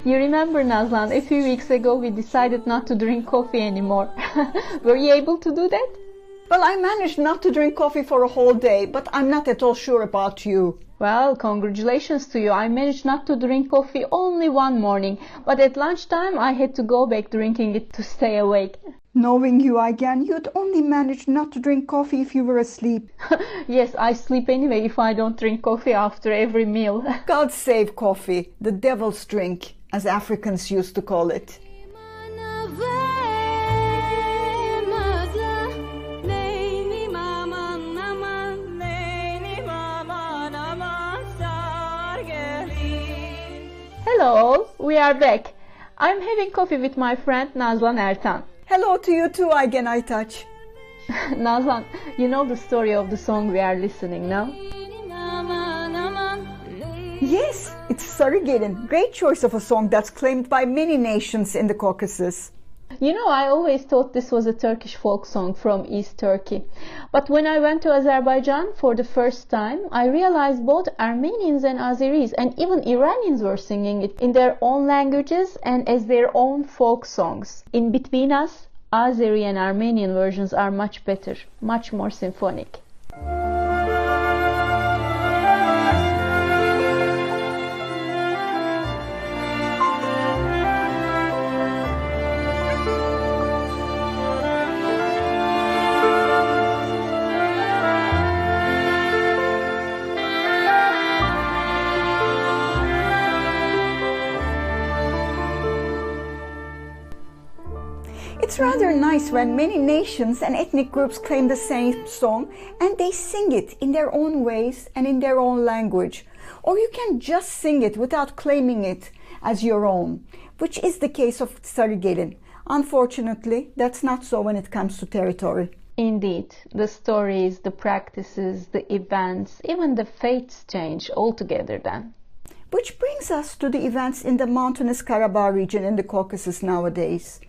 You remember, Nazlan, a few weeks ago we decided not to drink coffee anymore. Were you able to do that? Well, I managed not to drink coffee for a whole day, but I'm not at all sure about you. Well, congratulations to you. I managed not to drink coffee only one morning, but at lunchtime I had to go back drinking it to stay awake. Knowing you, again, you'd only manage not to drink coffee if you were asleep. Yes, I sleep anyway if I don't drink coffee after every meal. God save coffee, the devil's drink, as Africans used to call it. Hello, we are back. I'm having coffee with my friend Nazlan Ertan. Hello to you too, Aygen Aytaç. Nazlan, you know the story of the song we are listening now? Yes, it's Sarı Gelin. Great choice of a song that's claimed by many nations in the Caucasus. You know, I always thought this was a Turkish folk song from East Turkey. But when I went to Azerbaijan for the first time, I realized both Armenians and Azeris and even Iranians were singing it in their own languages and as their own folk songs. In between us, Azeri and Armenian versions are much better, much more symphonic. It's rather nice when many nations and ethnic groups claim the same song and they sing it in their own ways and in their own language. Or you can just sing it without claiming it as your own, which is the case of Sarı Gelin. Unfortunately, that's not so when it comes to territory. Indeed, the stories, the practices, the events, even the fates change altogether then. Which brings us to the events in the Mountainous Karabakh region in the Caucasus nowadays.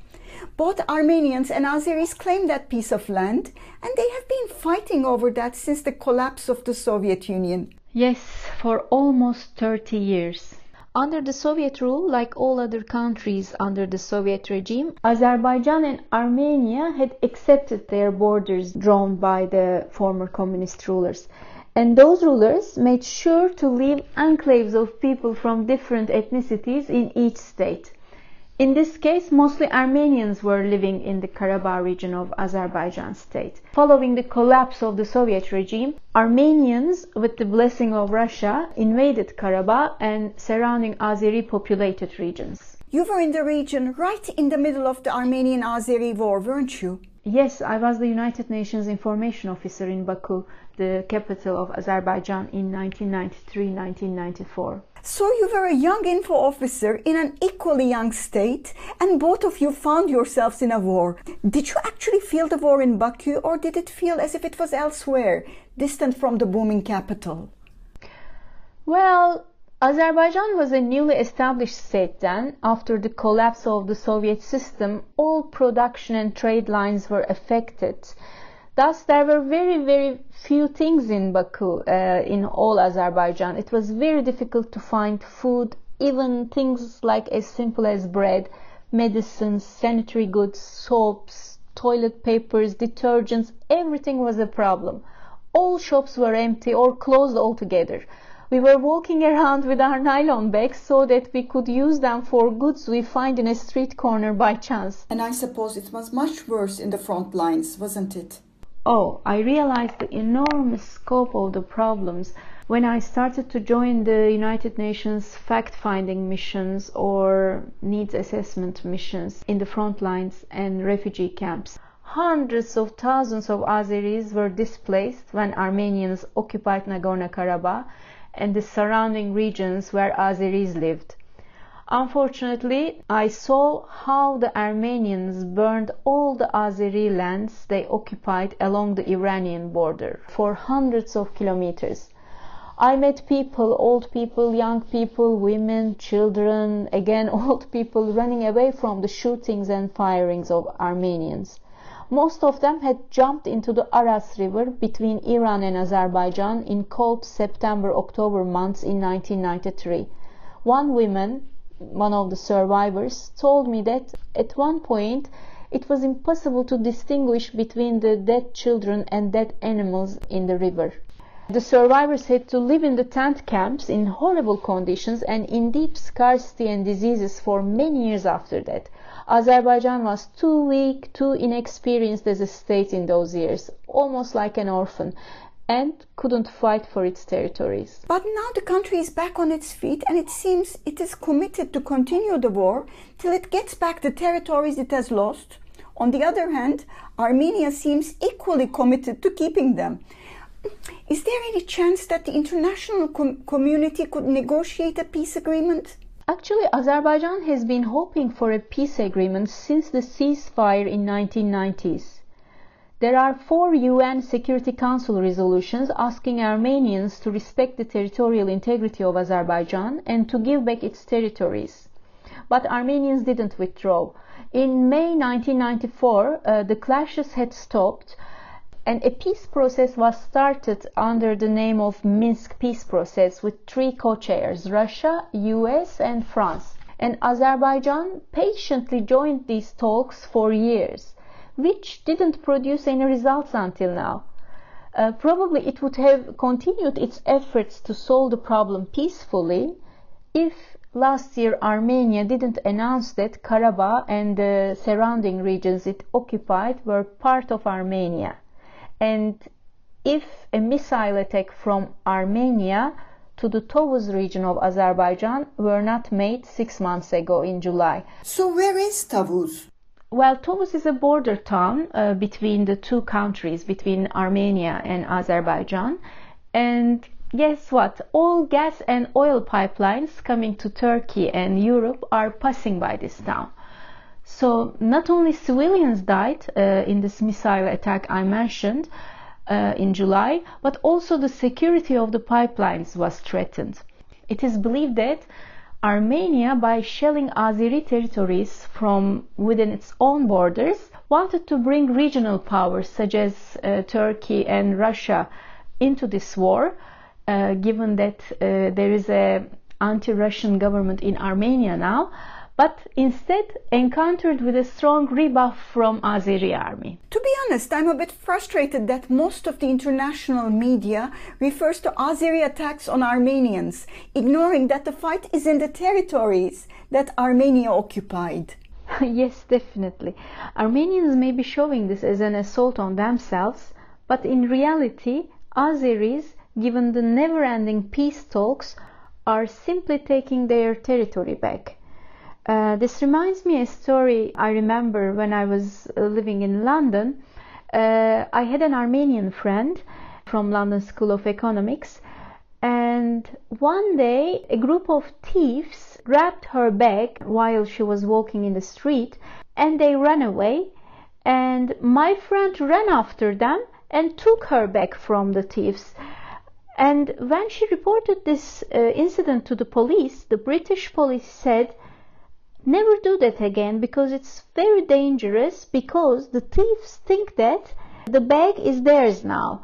Both Armenians and Azeris claim that piece of land, and they have been fighting over that since the collapse of the Soviet Union. Yes, for almost 30 years. Under the Soviet rule, like all other countries under the Soviet regime, Azerbaijan and Armenia had accepted their borders drawn by the former communist rulers. And those rulers made sure to leave enclaves of people from different ethnicities in each state. In this case, mostly Armenians were living in the Karabakh region of Azerbaijan state. Following the collapse of the Soviet regime, Armenians, with the blessing of Russia, invaded Karabakh and surrounding Azeri populated regions. You were in the region right in the middle of the Armenian-Azeri war, weren't you? Yes, I was the United Nations Information Officer in Baku, the capital of Azerbaijan, in 1993-1994. So you were a young info officer in an equally young state, and both of you found yourselves in a war. Did you actually feel the war in Baku, or did it feel as if it was elsewhere, distant from the booming capital? Well, Azerbaijan was a newly established state then. After the collapse of the Soviet system, all production and trade lines were affected. Thus, there were very few things in Baku, in all Azerbaijan. It was very difficult to find food, even things like as simple as bread, medicines, sanitary goods, soaps, toilet papers, detergents. Everything was a problem. All shops were empty or closed altogether. We were walking around with our nylon bags so that we could use them for goods we find in a street corner by chance. And I suppose it was much worse in the front lines, wasn't it? Oh, I realized the enormous scope of the problems when I started to join the United Nations fact-finding missions or needs assessment missions in the front lines and refugee camps. Hundreds of thousands of Azeris were displaced when Armenians occupied Nagorno-Karabakh and the surrounding regions where Azeris lived. Unfortunately, I saw how the Armenians burned all the Azeri lands they occupied along the Iranian border for hundreds of kilometers. I met people, old people, young people, women, children, again old people running away from the shootings and firings of Armenians. Most of them had jumped into the Aras River between Iran and Azerbaijan in cold September-October months in 1993. One woman, one of the survivors, told me that at one point it was impossible to distinguish between the dead children and dead animals in the river. The survivors had to live in the tent camps in horrible conditions and in deep scarcity and diseases for many years after that. Azerbaijan was too weak, too inexperienced as a state in those years, almost like an orphan, and couldn't fight for its territories. But now the country is back on its feet, and it seems it is committed to continue the war till it gets back the territories it has lost. On the other hand, Armenia seems equally committed to keeping them. Is there any chance that the international community could negotiate a peace agreement? Actually, Azerbaijan has been hoping for a peace agreement since the ceasefire in 1990s. There are 4 UN Security Council resolutions asking Armenians to respect the territorial integrity of Azerbaijan and to give back its territories. But Armenians didn't withdraw. In May 1994, the clashes had stopped, and a peace process was started under the name of Minsk Peace Process with 3 co-chairs, Russia, US and France. And Azerbaijan patiently joined these talks for years, which didn't produce any results until now. Probably it would have continued its efforts to solve the problem peacefully if last year Armenia didn't announce that Karabakh and the surrounding regions it occupied were part of Armenia. And if a missile attack from Armenia to the Tovuz region of Azerbaijan were not made 6 months ago in July. So where is Tovuz? Well, Tovuz is a border town between the 2 countries, between Armenia and Azerbaijan. And guess what? All gas and oil pipelines coming to Turkey and Europe are passing by this town. So not only civilians died in this missile attack I mentioned in July, but also the security of the pipelines was threatened. It is believed that Armenia, by shelling Azeri territories from within its own borders, wanted to bring regional powers such as Turkey and Russia into this war, given that there is an anti-Russian government in Armenia now, but instead encountered with a strong rebuff from Azeri army. To be honest, I'm a bit frustrated that most of the international media refers to Azeri attacks on Armenians, ignoring that the fight is in the territories that Armenia occupied. Yes, definitely. Armenians may be showing this as an assault on themselves, but in reality, Azeris, given the never-ending peace talks, are simply taking their territory back. This reminds me a story I remember when I was living in London. I had an Armenian friend from London School of Economics, and one day a group of thieves grabbed her bag while she was walking in the street, and they ran away, and my friend ran after them and took her bag from the thieves. And when she reported this incident to the police, the British police said, "Never do that again, because it's very dangerous, because the thieves think that the bag is theirs now."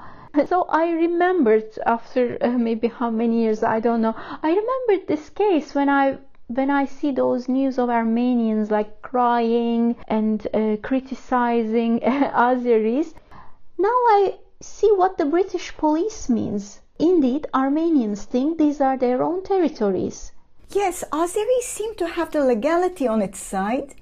So I remembered, after maybe how many years, I don't know, I remembered this case when I see those news of Armenians like crying and criticizing Azeris. Now I see what the British police means. Indeed, Armenians think these are their own territories. Yes, Azeris seem to have the legality on its side,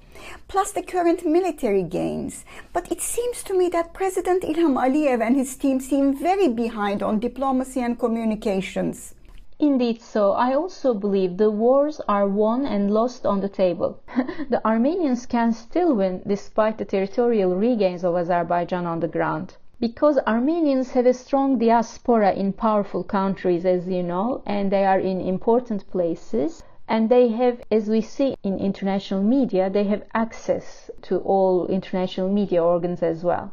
plus the current military gains. But it seems to me that President Ilham Aliyev and his team seem very behind on diplomacy and communications. Indeed so. I also believe the wars are won and lost on the table. The Armenians can still win despite the territorial regains of Azerbaijan on the ground. Because Armenians have a strong diaspora in powerful countries, as you know, and they are in important places, and they have, as we see in international media, they have access to all international media organs as well.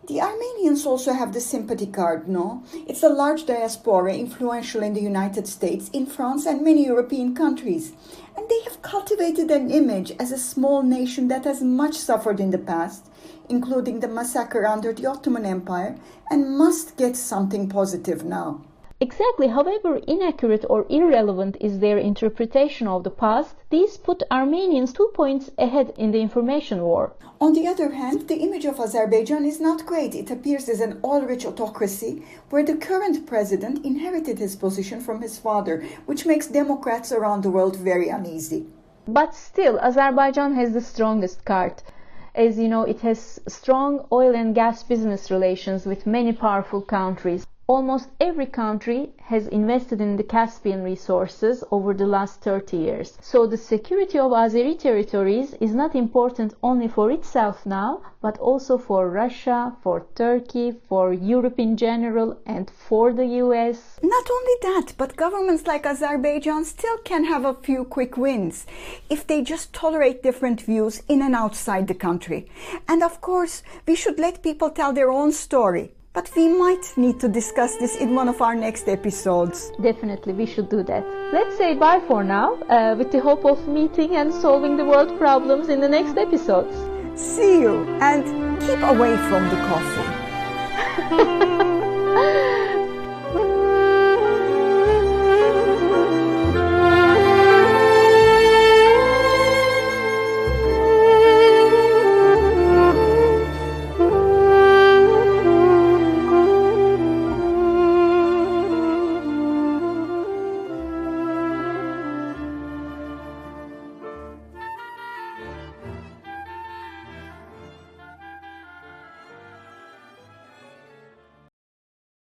The Armenians also have the sympathy card, no? It's a large diaspora, influential in the United States, in France and many European countries. And they have cultivated an image as a small nation that has much suffered in the past, including the massacre under the Ottoman Empire, and must get something positive now. Exactly, however inaccurate or irrelevant is their interpretation of the past, these put Armenians 2 points ahead in the information war. On the other hand, the image of Azerbaijan is not great. It appears as an oil-rich autocracy where the current president inherited his position from his father, which makes democrats around the world very uneasy. But still, Azerbaijan has the strongest card. As you know, it has strong oil and gas business relations with many powerful countries. Almost every country has invested in the Caspian resources over the last 30 years. So the security of Azeri territories is not important only for itself now, but also for Russia, for Turkey, for Europe in general, and for the US. Not only that, but governments like Azerbaijan still can have a few quick wins if they just tolerate different views in and outside the country. And of course, we should let people tell their own story. But we might need to discuss this in one of our next episodes. Definitely, we should do that. Let's say bye for now, with the hope of meeting and solving the world problems in the next episodes. See you, and keep away from the coffee.